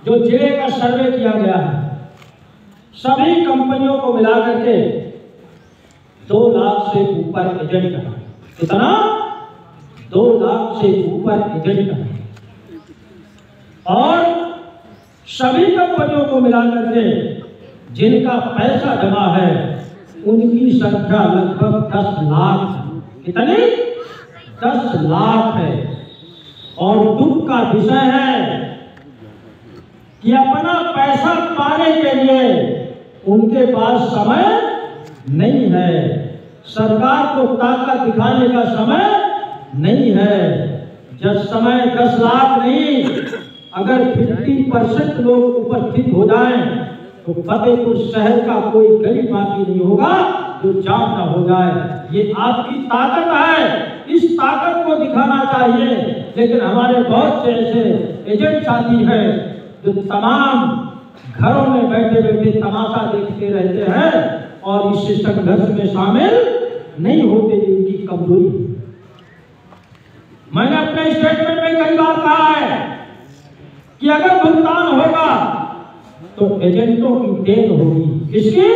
जो जिले का सर्वे किया गया है, सभी कंपनियों को मिलाकर के 2 लाख से ऊपर एजेंट है। कितना? 2 लाख से ऊपर एजेंट है। और सभी कंपनियों को मिलाकर के जिनका पैसा जमा है उनकी संख्या लगभग 10 लाख है। कितनी? 10 लाख है। और दुख का विषय है कि अपना पैसा पाने के लिए उनके पास समय नहीं है, सरकार को ताकत दिखाने का समय नहीं है। जब समय 10 लाख नहीं, अगर 50% लोग उपस्थित हो जाएं तो फतेहपुर शहर का कोई गरीब बाकी नहीं होगा जो जाम न हो जाए। ये आपकी ताकत है, इस ताकत को दिखाना चाहिए। लेकिन हमारे बहुत से ऐसे एजेंट साथी हैं जो तमाम घरों में बैठे बैठे तमाशा देखते रहते हैं और इस संघर्ष में शामिल नहीं होते। इनकी कमजोरी। मैंने अपने स्टेटमेंट में कई बार कहा है कि अगर भुगतान होगा तो एजेंटों की देन होगी। किसकी?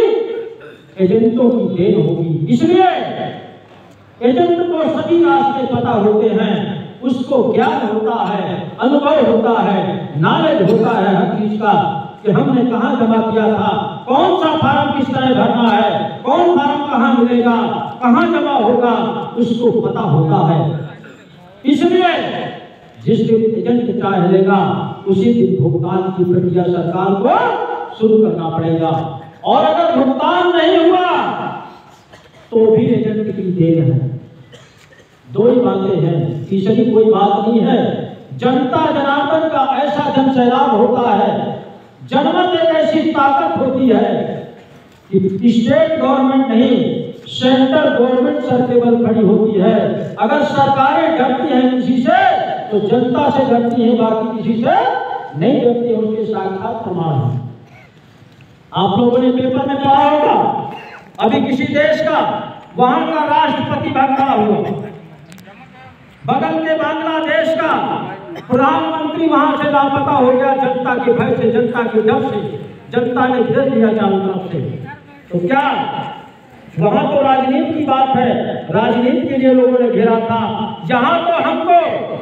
एजेंटों की देन होगी। इसलिए एजेंट को सभी रास्ते पता होते हैं, उसको ज्ञान होता है, अनुभव होता है, नॉलेज होता है हर चीज का कि हमने कहाँ जमा किया था, कौन सा फार्म किस तरह भरना है, कौन फार्म कहाँ मिलेगा, कहाँ जमा होगा, उसको पता होता है। इसलिए जिस दिन एजेंट चाहे लेगा उसी दिन भुगतान की प्रक्रिया सरकार को शुरू करना पड़ेगा। और अगर भुगतान नहीं हुआ तो भी एजेंट की देन है। 2 ही बातें हैं, तीसरी कोई बात नहीं है। जनता जनार्दन का ऐसा जन सैलाब होता है, जनमत एक ऐसी ताकत होती है कि स्टेट गवर्नमेंट नहीं, सेंट्रल गवर्नमेंट सर केवल खड़ी होती है। अगर सरकारें डरती हैं किसी से तो जनता से डरती है, बाकी किसी से नहीं डरती है। उसके साक्षात प्रमाण है। आप लोगों ने पेपर में पढ़ा होगा, अभी किसी देश का वहां का राष्ट्रपति भगा हुआ, बगल के बांग्लादेश का प्रधानमंत्री वहां से लापता हो गया जनता के भय से, जनता के डर से। जनता ने घेर लिया चारों तरफ से। तो क्या वहां तो राजनीति की बात है, राजनीति के लिए लोगों ने घेरा था। यहाँ तो हमको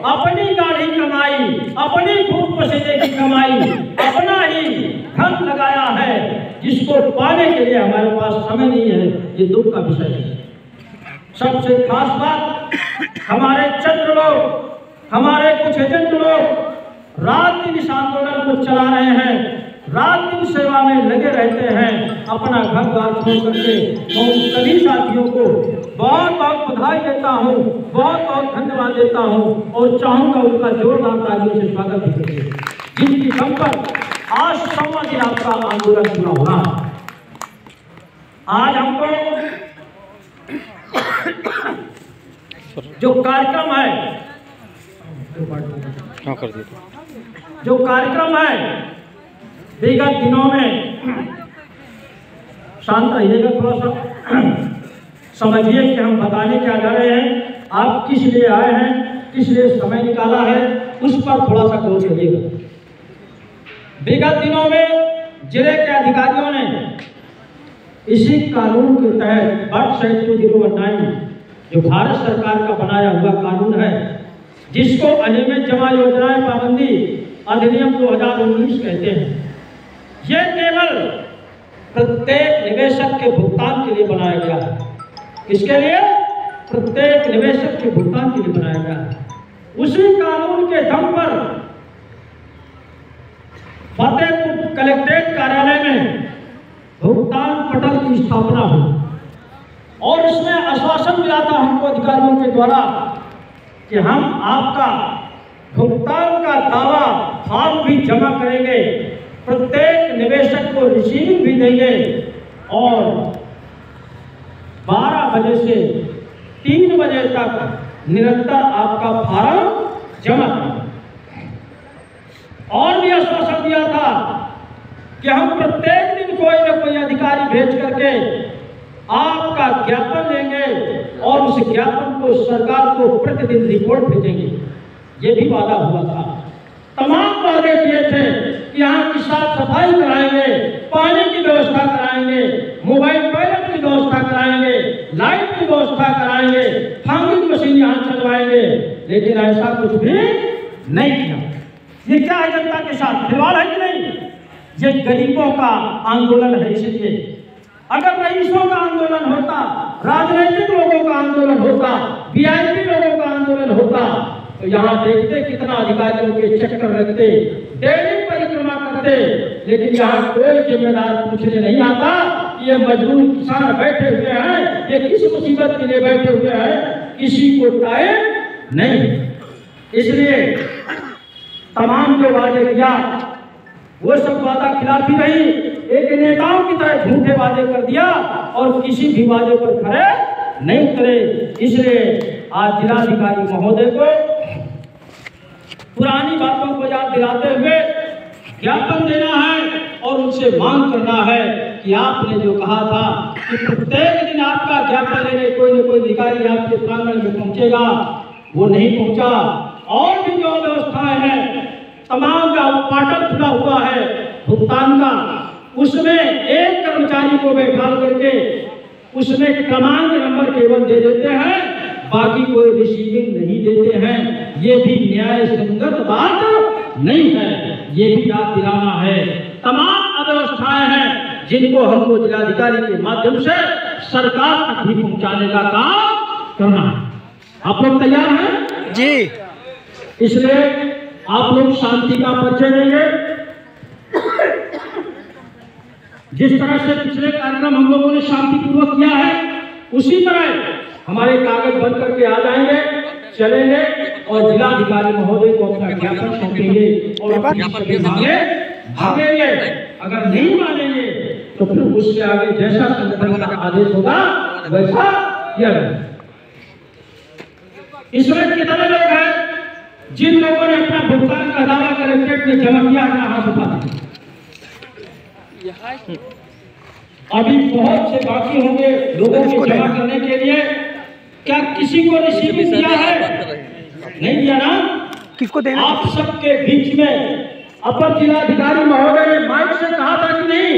अपनी गाढ़ी कमाई, अपनी खून पसीने की कमाई, अपना ही धन लगाया है, जिसको पाने के लिए हमारे पास समय नहीं है। ये दुख का विषय है। सबसे खास बात, हमारे चंद्र लोग, हमारे कुछ एजेंट लोग रात दिन इस आंदोलन को चला रहे हैं, रात दिन सेवा में लगे रहते हैं, अपना घर द्वार छोड़ करके। तो उन सभी साथियों को बहुत बहुत बधाई देता हूँ, बहुत बहुत धन्यवाद देता हूँ और चाहूंगा उनका जोरदार तालियों से स्वागत करें, जिनकी दम पर आज 100वां दिन आपका आंदोलन पूरा हो रहा है। आज हमको जो कार्यक्रम है, जो कार्यक्रम है विगत दिनों में, शांत रहिएगा थोड़ा सा, समझिए कि हम बताने क्या जा रहे हैं, आप किस लिए आए हैं, किस लिए समय निकाला है, उस पर थोड़ा सा गौर करिएगा। विगत दिनों में जिले के अधिकारियों ने इसी कानून के तहत बट 2019 जो भारत सरकार का बनाया हुआ कानून है, जिसको अनियमित जमा योजनाएं पाबंदी अधिनियम 2019 कहते हैं, ये केवल प्रत्येक निवेशक के भुगतान के लिए बनाया गया है। इसके लिए प्रत्येक निवेशक के भुगतान के लिए बनाया गया है। उसी कानून के दम पर फतेहपुर कलेक्ट्रेट कार्यालय में भुगतान पटल की स्थापना हुई और इसमें आश्वासन मिला था हमको अधिकारियों के द्वारा कि हम आपका भुगतान का दावा फॉर्म भी जमा करेंगे, प्रत्येक निवेशक को रिसीविंग भी देंगे और 12 बजे से 3 बजे तक निरंतर आपका फॉर्म जमा करेंगे। और भी आश्वासन दिया था कि हम प्रत्येक दिन कोई न कोई अधिकारी भेज करके आपका ज्ञापन लेंगे और उस ज्ञापन को सरकार को प्रतिदिन रिपोर्ट भेजेंगे। ये भी वादा हुआ था। तमाम वादे किए थे कि यहाँ यहाँ की साफ सफाई कराएंगे, पानी की व्यवस्था कराएंगे, मोबाइल टॉयलेट की व्यवस्था कराएंगे, लाइट की व्यवस्था कराएंगे, फार्मिंग मशीन यहाँ चलवाएंगे, लेकिन ऐसा कुछ भी नहीं किया। ये क्या है? जनता के साथ खिलवाड़ है कि नहीं? ये गरीबों का आंदोलन है। इसलिए अगर रईसों का आंदोलन होता, राजनीतिक लोगों का आंदोलन होता, वीआईपी लोगों का आंदोलन होता, तो यहाँ देखते कितना अधिकारियों के चक्कर लगते, डेली परिक्रमा करते, लेकिन यहाँ कोई जिम्मेदार पूछने नहीं आता कि ये मजदूर किसान बैठे हुए हैं, ये किस मुसीबत के लिए बैठे हुए हैं, किसी को टाइम नहीं। इसलिए तमाम जो वादे किया वो सब वादा खिलाफी रही, एक नेताओं की तरह झूठे वादे कर दिया और किसी भी वादे पर खड़े नहीं उतरे। इसलिए आज जिलाधिकारी महोदय को पुरानी बातों को याद दिलाते हुए ज्ञापन देना है और उनसे मांग करना है कि आपने जो कहा था कि प्रत्येक दिन आपका ज्ञापन लेने कोई न कोई अधिकारी आपके प्रांगण में पहुंचेगा, वो नहीं पहुंचा। और भी जो व्यवस्थाएं हैं, तमाम का पार्टल खुला हुआ है भुगतान का, उसमें एक कर्मचारी को बैठा करके उसमें क्रमांक नंबर केवल दे देते हैं, बाकी कोई रिसीविंग नहीं देते हैं। ये भी न्याय संगत बात नहीं है, ये भी याद दिलाना है। तमाम अव्यवस्थाएं हैं जिनको हमको जिलाधिकारी के माध्यम से सरकार तक भी पहुंचाने का काम करना है। आप लोग तैयार हैं? जी। इसलिए आप लोग शांति का परिचय देंगे। जिस तरह से पिछले कार्यक्रम हम लोगों ने शांतिपूर्वक किया है, उसी तरह हमारे कागज बन करके आ जाएंगे, चलेंगे और जिलाधिकारी महोदय को अपना ज्ञापन सौंपेंगे और भागेंगे। अगर नहीं मानेंगे तो फिर उसके आगे जैसा संगठन का आदेश होगा वैसा किया जाएगा। इसमें कितने लोग हैं जिन लोगों ने अपना भुगतान का दावा कलेक्ट्रेट में जमा किया? हाथ उठा दीजिए। अभी बहुत से बाकी होंगे लोगों को जमा करने के लिए। क्या किसी को रिसीविंग दिया है? नहीं दिया ना? किसको देना? आप सबके बीच में अपर जिलाधिकारी महोदय ने माइक से कहा था कि नहीं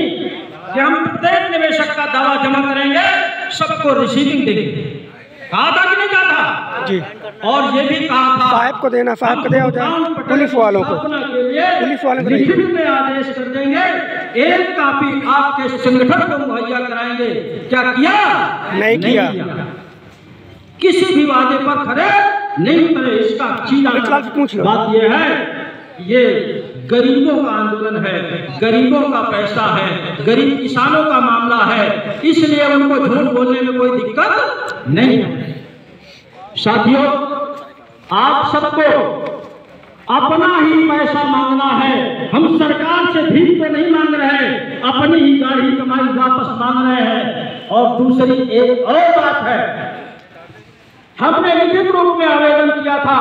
कि हम प्रत्येक निवेशक का दावा जमा करेंगे, सबको रिसीविंग देंगे। कहा था कि नहीं कहा था? जी। और ये भी कहा था साहब को देना, साहब को देना, पुलिस वालों को, पुलिस वालों को लिखित में आदेश कर देंगे, एक कॉपी आपके संगठन को मुहैया कराएंगे। क्या किया? नहीं किया। किसी भी वादे पर खड़े नहीं उतरे। इसका सीधा बात यह है, ये गरीबों का आंदोलन है, गरीबों का पैसा है, गरीब किसानों का मामला है, इसलिए उनको झूठ बोलने में कोई दिक्कत नहीं है। साथियों, आप सबको अपना ही पैसा मांगना है। हम सरकार से भीख तो नहीं मांग रहे, अपनी ही गाढ़ी कमाई वापस मांग रहे हैं। और दूसरी एक और बात है, हमने लिखित रूप में आवेदन किया था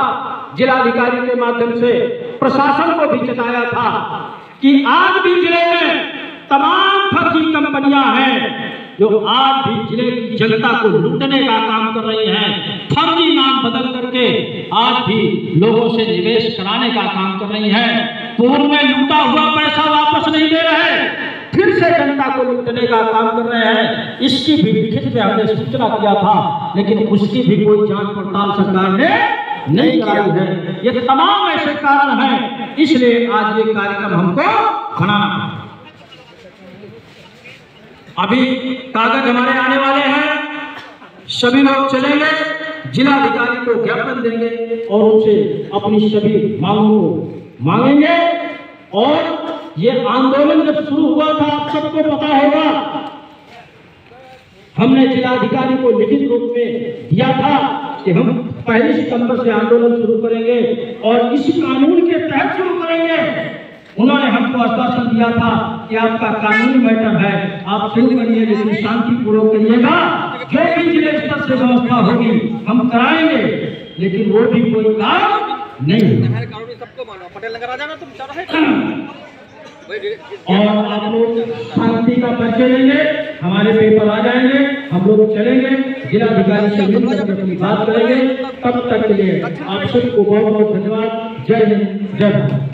जिलाधिकारी के माध्यम से, प्रशासन को भी जताया था कि आज भी जिले में तमाम फर्जी कंपनियां हैं जो आज भी जिले की जनता को लूटने का काम कर रही हैं, फर्जी नाम बदल करके आज भी लोगों से निवेश कराने का काम कर रही हैं। पूर्व में लूटा हुआ पैसा वापस नहीं दे रहे, फिर से जनता को लूटने का काम कर रहे हैं। इसकी भी लिखित में हमने सूचना किया था, लेकिन उसकी भी कोई जांच पड़ताल सरकार ने नहीं कराई है। ये तमाम ऐसे कारण हैं, इसलिए आज ये कार्यक्रम हमको बनाना। अभी कागज हमारे आने वाले हैं, सभी लोग चलेंगे, जिलाधिकारी को ज्ञापन देंगे और उनसे अपनी सभी मांगों को मांगेंगे। और ये आंदोलन जब शुरू हुआ था, आप सबको पता होगा, हमने जिलाधिकारी को लिखित रूप में दिया था कि हम 1 सितंबर से आंदोलन शुरू करेंगे और इस कानून के तहत शुरू करेंगे। उन्होंने हमको आश्वासन दिया था कि आपका कानूनी मैटर है, आप शुरू करिए, लेकिन शांतिपूर्वक करिएगा, जो भी जिले स्तर से व्यवस्था होगी हम कराएंगे। लेकिन वो भी कोई काम नहीं। और आप लोग शांति का परिचय लेंगे, हमारे पेपर आ जाएंगे, हम लोग चलेंगे, जिलाधिकारी से मिलकर अपनी बात करेंगे। तब तक के लिए आप सबको बहुत बहुत धन्यवाद। जय हिंद, जय भारत।